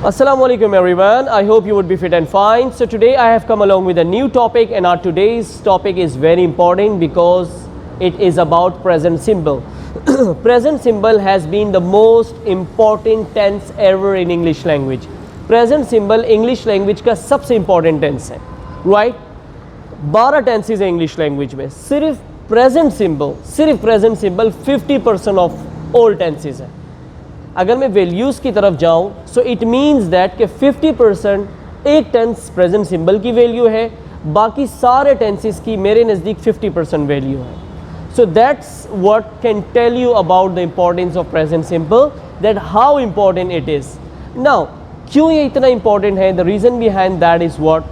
Assalamualaikum everyone. I hope you would be fit and fine. So today I have come along with a new topic, and our today's topic is very important because it is about present simple. Present simple has been the most important tense ever in English language. Present simple English language का सबसे important tense है, right? 12 tenses है English language में, सिर्फ present simple 50% of all tenses है. अगर मैं values की तरफ जाऊं, सो इट मीन्स दैट कि 50% एक टेंस प्रेजेंट सिंबल की वैल्यू है, बाकी सारे टेंसेस की मेरे नज़दीक 50% वैल्यू है. So that's what can tell you about the importance of present simple, that how important it is. Now क्यों ये इतना इम्पोर्टेंट है? The reason behind that is what,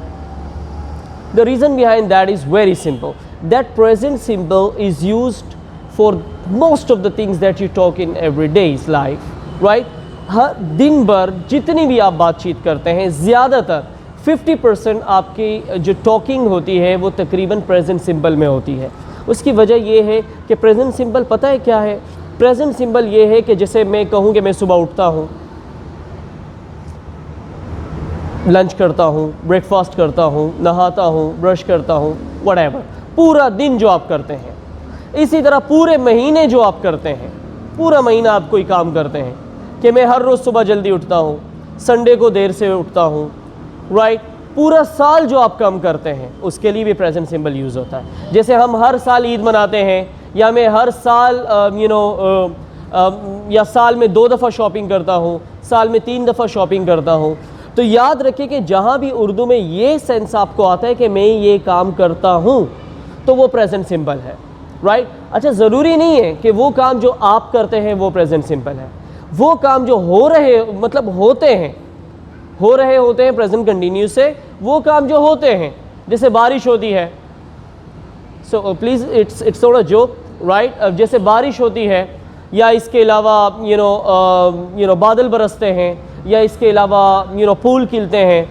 the reason behind that is very simple, that present simple is used for most of the things that you talk in everyday life, right? हर दिन भर जितनी भी आप बातचीत करते हैं, ज़्यादातर 50% आपकी जो टॉकिंग होती है वो तकरीबन प्रेजेंट सिंपल में होती है. उसकी वजह ये है कि प्रेजेंट सिंपल पता है क्या है? प्रेजेंट सिंपल ये है कि जैसे मैं कहूँ कि मैं सुबह उठता हूँ, लंच करता हूँ, ब्रेकफास्ट करता हूँ, नहाता हूँ, ब्रश करता हूँ, व्हाटएवर, पूरा दिन जो आप करते हैं. इसी तरह पूरे महीने जो आप करते हैं, पूरा महीना आप कोई काम करते हैं कि मैं हर रोज़ सुबह जल्दी उठता हूँ, संडे को देर से उठता हूँ, राइट? पूरा साल जो आप काम करते हैं उसके लिए भी प्रेजेंट सिंबल यूज़ होता है. जैसे हम हर साल ईद मनाते हैं, या मैं हर साल या साल में 2 दफ़ा शॉपिंग करता हूँ, साल में 3 दफ़ा शॉपिंग करता हूँ. तो याद रखिए कि जहाँ भी उर्दू में ये सेंस आपको आता है कि मैं ये काम करता हूँ, तो वो प्रेजेंट सिंपल है, राइट? अच्छा, ज़रूरी नहीं है कि वो काम जो आप करते हैं वो प्रेजेंट सिंपल है. वो काम जो हो रहे होते हैं प्रेजेंट कंटिन्यूस से, वो काम जो होते हैं, जैसे बारिश होती है, so please it's not a joke, right? जैसे बारिश होती है, या इसके अलावा बादल बरसते हैं, या इसके अलावा फूल खिलते हैं,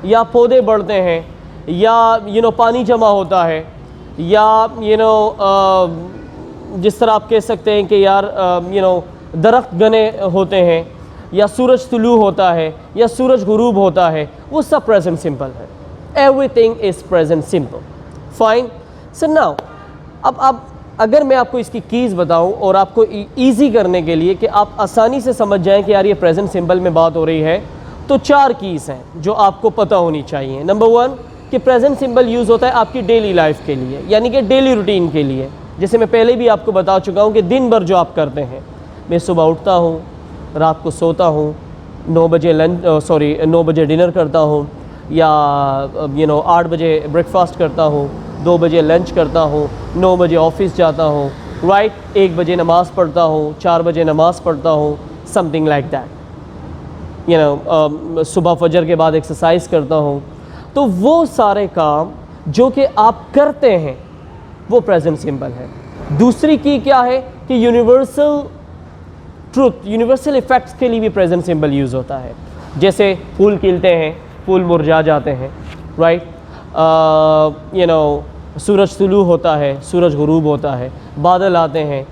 या पौधे बढ़ते हैं, या पानी जमा होता है, या जिस तरह आप कह सकते हैं कि यार दरख्त घने होते हैं, या सूरज तुलू होता है, या सूरज गुरूब होता है, वो सब प्रेजेंट सिंपल है. Everything is present simple. Fine. So now अब अगर मैं आपको इसकी कीज़ बताऊं और आपको ईजी करने के लिए कि आप आसानी से समझ जाएं कि यार ये प्रेजेंट सिंपल में बात हो रही है, तो 4 कीज़ हैं जो आपको पता होनी चाहिए. नंबर 1 कि प्रेजेंट सिंबल यूज़ होता है आपकी डेली लाइफ के लिए, यानी कि डेली रूटीन के लिए. जैसे मैं पहले भी आपको बता चुका हूँ कि दिन भर जो आप करते हैं, मैं सुबह उठता हूँ, रात को सोता हूँ, 9 बजे डिनर करता हूँ, या 8 बजे ब्रेकफास्ट करता हूँ, 2 बजे लंच करता हूँ, 9 बजे ऑफिस जाता हूँ, राइट? 1 बजे नमाज़ पढ़ता हूँ, 4 बजे नमाज़ पढ़ता हूँ, समथिंग लाइक दैट. सुबह फजर के बाद एक्सरसाइज करता हूँ. तो वो सारे काम जो कि आप करते हैं वो प्रेजेंट सिंपल है. दूसरी की क्या है कि यूनिवर्सल ट्रूथ, यूनिवर्सल इफ़ेक्ट्स के लिए भी प्रेजेंट सिंबल यूज़ होता है. जैसे फूल खिलते हैं, फूल मुरझा जाते हैं, राइट? सूरज तुलू होता है, सूरज गुरूब होता है, बादल आते हैं,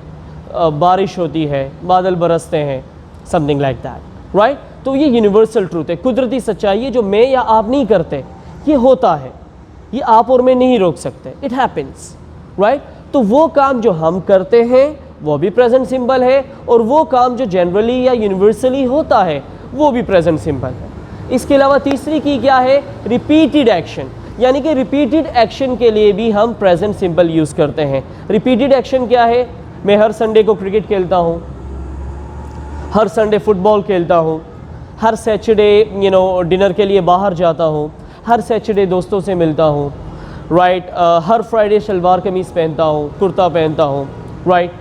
बारिश होती है, बादल बरसते हैं, समथिंग लाइक दैट, राइट? तो ये यूनिवर्सल ट्रूथ है, कुदरती सच्चाई है जो मैं या आप नहीं करते, ये होता है, ये आप और मैं नहीं रोक सकते. It happens, right? तो वो काम जो हम करते हैं वो भी प्रेजेंट सिंबल है, और वो काम जो जनरली या यूनिवर्सली होता है वो भी प्रेजेंट सिंबल है. इसके अलावा तीसरी की क्या है? रिपीटेड एक्शन, यानी कि रिपीटेड एक्शन के लिए भी हम प्रेजेंट सिंबल यूज़ करते हैं. रिपीटेड एक्शन क्या है? मैं हर संडे को क्रिकेट खेलता हूँ, हर संडे फुटबॉल खेलता हूँ, हर सैटरडे डिनर के लिए बाहर जाता हूँ, हर सैटरडे दोस्तों से मिलता हूँ, राइट? हर फ्राइडे शलवार कमीज़ पहनता हूँ, कुर्ता पहनता हूँ, राइट?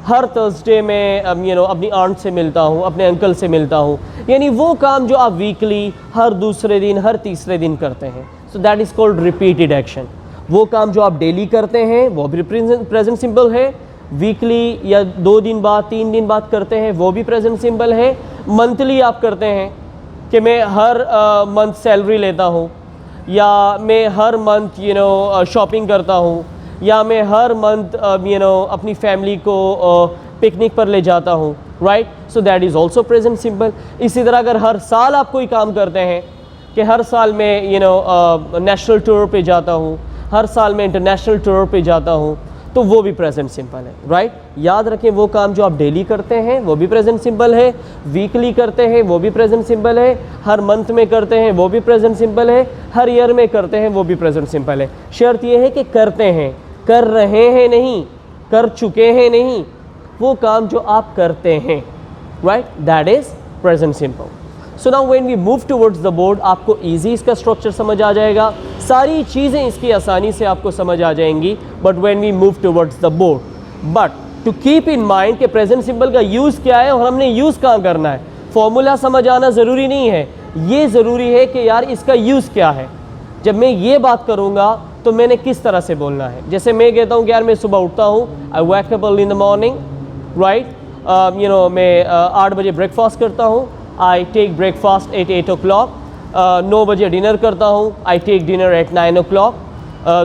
हर थर्सडे में अपनी आंट से मिलता हूँ, अपने अंकल से मिलता हूँ. यानी वो काम जो आप वीकली, हर दूसरे दिन, हर तीसरे दिन करते हैं, so that is called repeated action. वो काम जो आप डेली करते हैं वो भी प्रेजेंट सिंबल है. वीकली या 2 दिन बाद, 3 दिन बाद करते हैं, वो भी प्रेजेंट सिंबल है. मंथली आप करते हैं कि मैं हर मंथ सैलरी लेता हूँ, या मैं हर मंथ शॉपिंग करता हूँ, या मैं हर मंथ अपनी फैमिली को पिकनिक पर ले जाता हूँ, right, so that is also present simple. इसी तरह अगर हर साल आप कोई काम करते हैं कि हर साल मैं नेशनल टूर पे जाता हूँ, हर साल मैं इंटरनेशनल टूर पे जाता हूँ, तो वो भी प्रेजेंट सिंपल है, राइट। याद रखें वो काम जो आप डेली करते हैं वो भी प्रेजेंट सिंपल है, वीकली करते हैं वो भी प्रेजेंट सिंपल है, हर मंथ में करते हैं वो भी प्रेजेंट सिंपल है, हर ईयर में करते हैं वो भी प्रेजेंट सिंपल है। शर्त ये है कि करते हैं, कर रहे हैं नहीं, कर चुके हैं नहीं, वो काम जो आप करते हैं, right, that is present simple. So now when we move towards the board, आपको इजी इसका स्ट्रक्चर समझ आ जाएगा, सारी चीज़ें इसकी आसानी से आपको समझ आ जाएंगी। But when we move towards the board, but to keep in mind कि प्रेजेंट सिंपल का यूज़ क्या है और हमने यूज़ कहाँ करना है। फॉर्मूला समझ आना ज़रूरी नहीं है, ये ज़रूरी है कि यार इसका यूज़ क्या है। जब मैं ये बात करूँगा तो मैंने किस तरह से बोलना है। जैसे मैं कहता हूँ कि यार मैं सुबह उठता हूँ, I wake up early in the morning, right, मैं 8 बजे ब्रेकफास्ट करता हूँ, I take breakfast at 8 o'clock, 9 बजे डिनर करता हूँ, आई टेक डिनर एट 9 o'clock,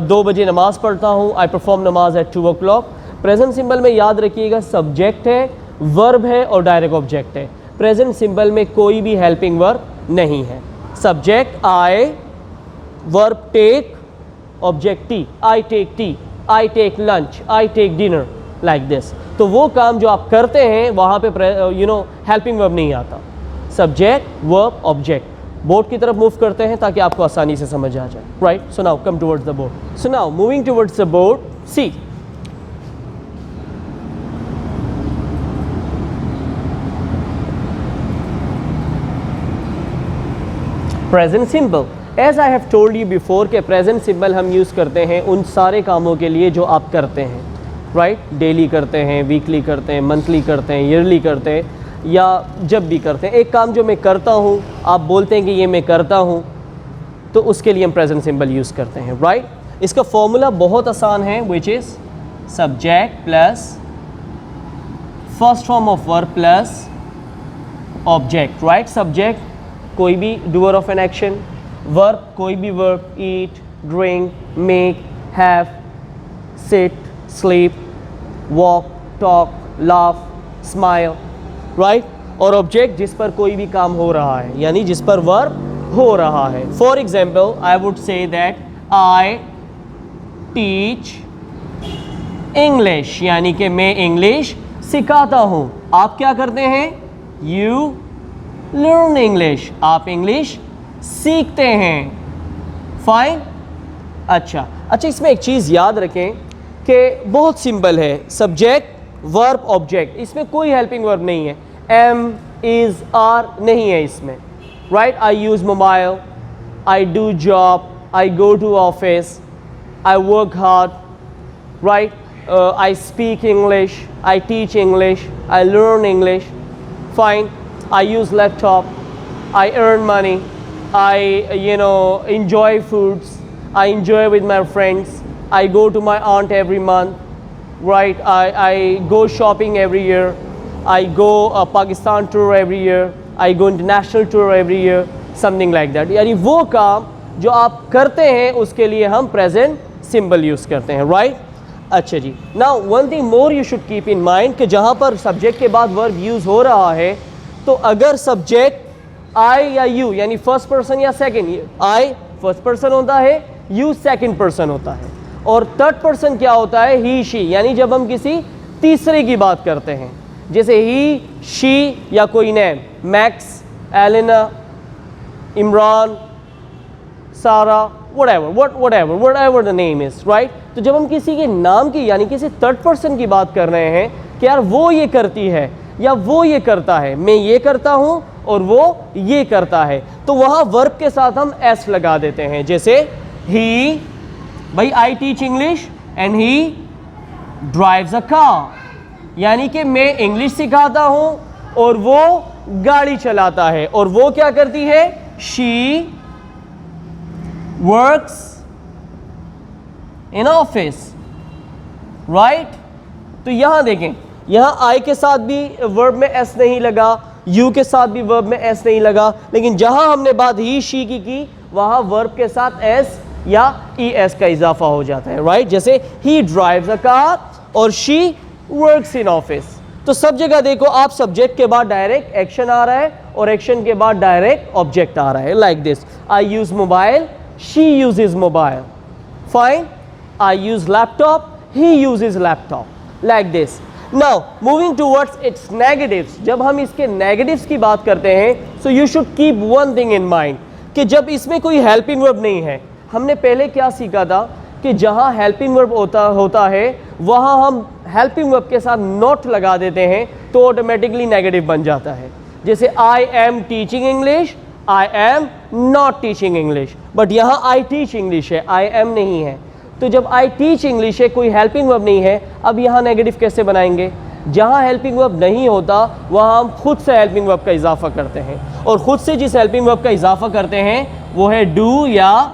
2 बजे नमाज़ पढ़ता हूँ, I perform namaz at 2 o'clock। Present simple में याद रखिएगा सब्जेक्ट है, वर्ब है और डायरेक्ट ऑब्जेक्ट है। प्रेजेंट सिंपल में कोई भी हेल्पिंग वर्ब नहीं है। Subject I, verb take, object tea, I take tea, I take lunch, I take dinner, like this. तो वो काम जो आप करते हैं वहाँ पे हेल्पिंग वर्ब नहीं आता। Subject, verb, object. बोर्ड की तरफ मूव करते हैं ताकि आपको आसानी से समझ आ जाए, right. So now come towards the board. So now moving towards the board, see present simple. As I have told you before के प्रेजेंट सिंपल हम यूज़ करते हैं उन सारे कामों के लिए जो आप करते हैं, राइट, डेली करते हैं, वीकली करते हैं, मंथली करते हैं, ईयरली करते हैं, या जब भी करते हैं। एक काम जो मैं करता हूँ, आप बोलते हैं कि ये मैं करता हूँ, तो उसके लिए हम प्रेजेंट सिंपल यूज़ करते हैं, राइट। इसका फॉर्मूला बहुत आसान है, which is subject plus first form of verb plus object, right. Subject कोई भी doer of an action, verb कोई भी verb, eat, drink, make, have, sit, sleep, walk, talk, laugh, smile, right. और object जिस पर कोई भी काम हो रहा है, यानी जिस पर वर्ब हो रहा है। For example I would say that I teach English, यानी कि मैं इंग्लिश सिखाता हूँ। आप क्या करते हैं? यू लर्न इंग्लिश, आप इंग्लिश सीखते हैं। फाइन। अच्छा, इसमें एक चीज़ याद रखें कि बहुत सिंपल है, सब्जेक्ट, वर्ब, ऑब्जेक्ट, इसमें कोई हेल्पिंग वर्ब नहीं है, एम, इज़, आर नहीं है इसमें, right. I use mobile, I do job, I go to office, I work hard, right, I speak English, I teach English, I learn English, fine. I use laptop, I earn money, I enjoy foods, I enjoy with my friends, I go to my aunt every month, right, I go shopping every year, I go Pakistan tour every year, I go international tour every year, something like that। यानी वो काम जो आप करते हैं उसके लिए हम प्रेजेंट सिंबल यूज़ करते हैं, राइट। अच्छा जी, now one thing more you should keep in mind कि जहाँ पर सब्जेक्ट के बाद वर्ब यूज़ हो रहा है, तो अगर सब्जेक्ट आई या यू, यानी फर्स्ट पर्सन या सेकंड, आई फर्स्ट पर्सन होता है, यू सेकंड पर्सन होता है, और थर्ड पर्सन क्या होता है? ही, शी, यानी जब हम किसी तीसरे की बात करते हैं, जैसे ही, शी या कोई नेम, मैक्स, एलेना, इमरान, सारा, whatever the name is, right। तो जब हम किसी के नाम की यानी किसी थर्ड पर्सन की बात कर रहे हैं कि यार वो ये करती है या वो ये करता है, मैं ये करता हूँ और वो ये करता है, तो वहाँ वर्ब के साथ हम एस लगा देते हैं। जैसे ही, भाई आई teach English and he drives a car, यानी कि मैं इंग्लिश सिखाता हूँ और वो गाड़ी चलाता है। और वो क्या करती है? She works in office, right. तो यहां देखें, यहां आई के साथ भी वर्ब में एस नहीं लगा, यू के साथ भी वर्ब में एस नहीं लगा, लेकिन जहां हमने बात ही, शी की वहां वर्ब के साथ एस या ई एस का इजाफा हो जाता है, राइट। जैसे ही ड्राइव्स अ कार और शी वर्क्स इन ऑफिस, तो सब जगह देखो आप सब्जेक्ट के बाद डायरेक्ट एक्शन आ रहा है और एक्शन के बाद डायरेक्ट ऑब्जेक्ट आ रहा है, like this, I use mobile, she uses mobile, fine, I use laptop, he uses laptop, like this. Now moving towards its negatives, जब हम इसके नेगेटिव्स की बात करते हैं, so you should keep one thing in mind कि जब इसमें कोई हेल्पिंग वर्ब नहीं है, हमने पहले क्या सीखा था कि जहां हेल्पिंग वर्ब होता है वहां हम हेल्पिंग वर्ब के साथ नॉट लगा देते हैं तो ऑटोमेटिकली नेगेटिव बन जाता है। जैसे I am teaching English, I am not teaching English, but यहाँ आई टीच इंग्लिश है, आई एम नहीं है। तो जब आई टीच इंग्लिश है, कोई हेल्पिंग वर्ब नहीं है, अब यहाँ नेगेटिव कैसे बनाएंगे? जहाँ हेल्पिंग वर्ब नहीं होता वहाँ हम खुद से हेल्पिंग वर्ब का इजाफा करते हैं, और खुद से जिस हेल्पिंग वर्ब का इजाफा करते हैं वो है डू या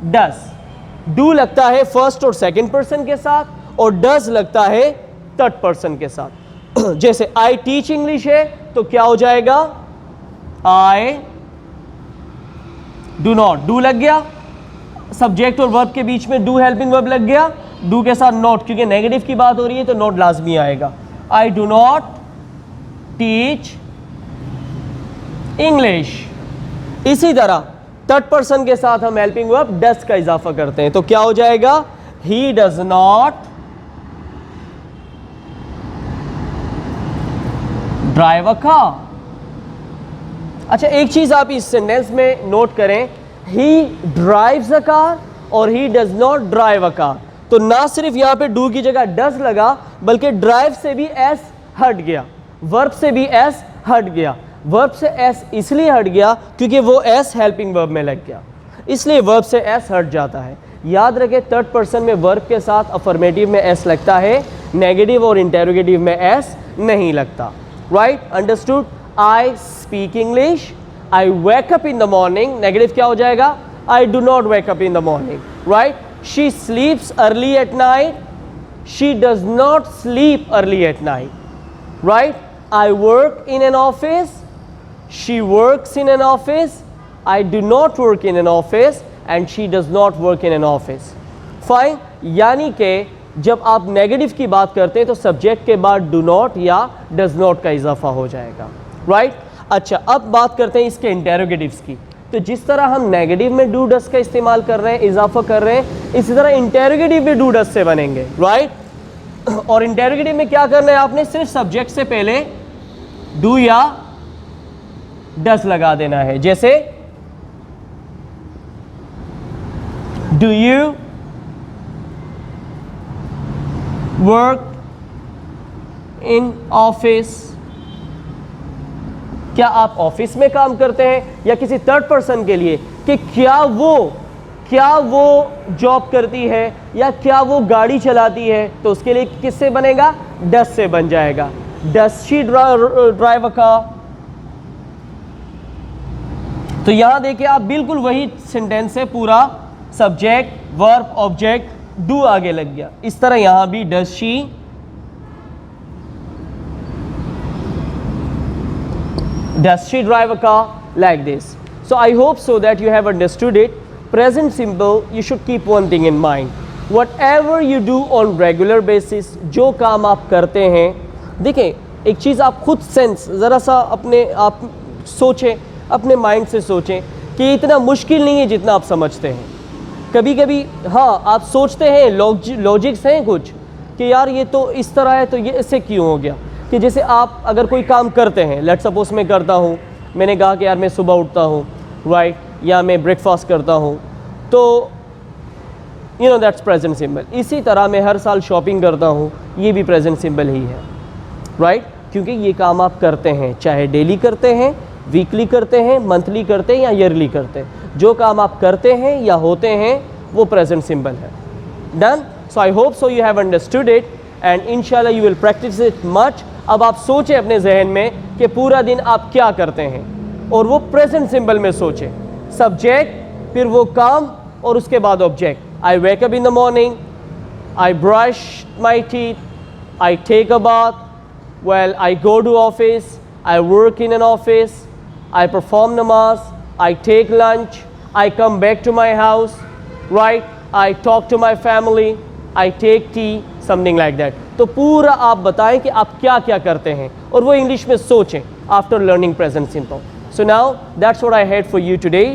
डस। डू लगता है फर्स्ट और सेकंड पर्सन के साथ और डज लगता है थर्ड पर्सन के साथ। जैसे आई टीच इंग्लिश है तो क्या हो जाएगा? आई डू नॉट, डू लग गया, सब्जेक्ट और वर्ब के बीच में डू हेल्पिंग वर्ब लग गया, डू के साथ नॉट, क्योंकि नेगेटिव की बात हो रही है तो नॉट लाजमी आएगा। I do not teach English. इसी तरह थर्ड पर्सन के साथ हम हेल्पिंग वर्ब डज का इजाफा करते हैं तो क्या हो जाएगा? He does not drive a car. अच्छा, एक चीज आप इस सेंटेंस में नोट करें, ही ड्राइव्स अ कार और he does not drive a car. तो ना सिर्फ यहां पे डू की जगह डज लगा, बल्कि ड्राइव से भी एस हट गया, वर्ब से भी एस हट गया। वर्ब से एस इसलिए हट गया क्योंकि वो एस हेल्पिंग वर्ब में लग गया, इसलिए वर्ब से एस हट जाता है। याद रखें, थर्ड पर्सन में वर्ब के साथ अफर्मेटिव में एस लगता है, नेगेटिव और इंटेरोगेटिव में एस नहीं लगता। Right, understood? I speak English, I wake up in the morning, negative क्या हो जाएगा? I do not wake up in the morning. Right, she स्लीप्स early at night, she does not sleep early at night. Right, I work in an office, she works in an office, I do not work in an office and she does not work in an office. Fine, यानी कि जब आप negative की बात करते हैं तो subject के बाद do not या does not का इजाफा हो जाएगा। राइट, अच्छा, अब बात करते हैं इसके इंटेरोगेटिव्स की। तो जिस तरह हम नेगेटिव में डू डस का इस्तेमाल कर रहे हैं, इजाफा कर रहे हैं, इसी तरह इंटेरोगेटिव भी डू डस से बनेंगे। राइट, और इंटेरोगेटिव में क्या करना है आपने? सिर्फ सब्जेक्ट से पहले डू या डस लगा देना है। जैसे do you work in office? क्या आप ऑफिस में काम करते हैं? या किसी थर्ड पर्सन के लिए कि क्या वो जॉब करती है या क्या वो गाड़ी चलाती है, तो उसके लिए किससे बनेगा? डस से बन जाएगा। Does she drive a car? तो यहां देखिए आप, बिल्कुल वही सेंटेंस है, पूरा सब्जेक्ट वर्ब ऑब्जेक्ट डू आगे लग गया। इस तरह यहां भी does she drive a car, like this. So I hope so that you have understood it. Present simple, you should keep one thing in mind, whatever you do on regular basis, जो काम आप करते हैं, देखें एक चीज़ आप खुद sense ज़रा सा अपने आप सोचें, अपने माइंड से सोचें कि इतना मुश्किल नहीं है जितना आप समझते हैं। कभी कभी हाँ आप सोचते हैं, लॉजिक्स हैं कुछ कि यार ये तो इस तरह है तो ये इससे क्यों हो गया। कि जैसे आप अगर कोई काम करते हैं, लेट्स सपोज मैं करता हूँ, मैंने कहा कि यार मैं सुबह उठता हूँ, राइट, या मैं ब्रेकफास्ट करता हूँ, तो you know that's present symbol. इसी तरह मैं हर साल शॉपिंग करता हूँ, ये भी प्रेजेंट सिंबल ही है। राइट, क्योंकि ये काम आप करते हैं, चाहे डेली करते हैं, वीकली करते हैं, मंथली करते हैं या ईयरली करते हैं, जो काम आप करते हैं या होते हैं वो प्रेजेंट सिंबल है। Done? So I hope so you have understood it and इंशाल्लाह you will practice it much. अब आप सोचें अपने जहन में कि पूरा दिन आप क्या करते हैं और वो प्रेजेंट सिंबल में सोचें, सब्जेक्ट, फिर वो काम और उसके बाद object. I wake up in the morning, I brush my teeth, I take a bath, well I go to office, I work in an office, I perform namaz, I take lunch, I come back to my house, right, I talk to my family, I take tea, something like that। तो पूरा आप बताएं कि आप क्या क्या करते हैं और वो इंग्लिश में सोचें after learning present simple. So now that's what I had for you today.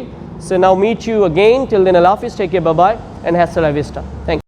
So now meet you again. Till then, Allah Hafiz, take care, bye bye, and hasta la vista. Thank you.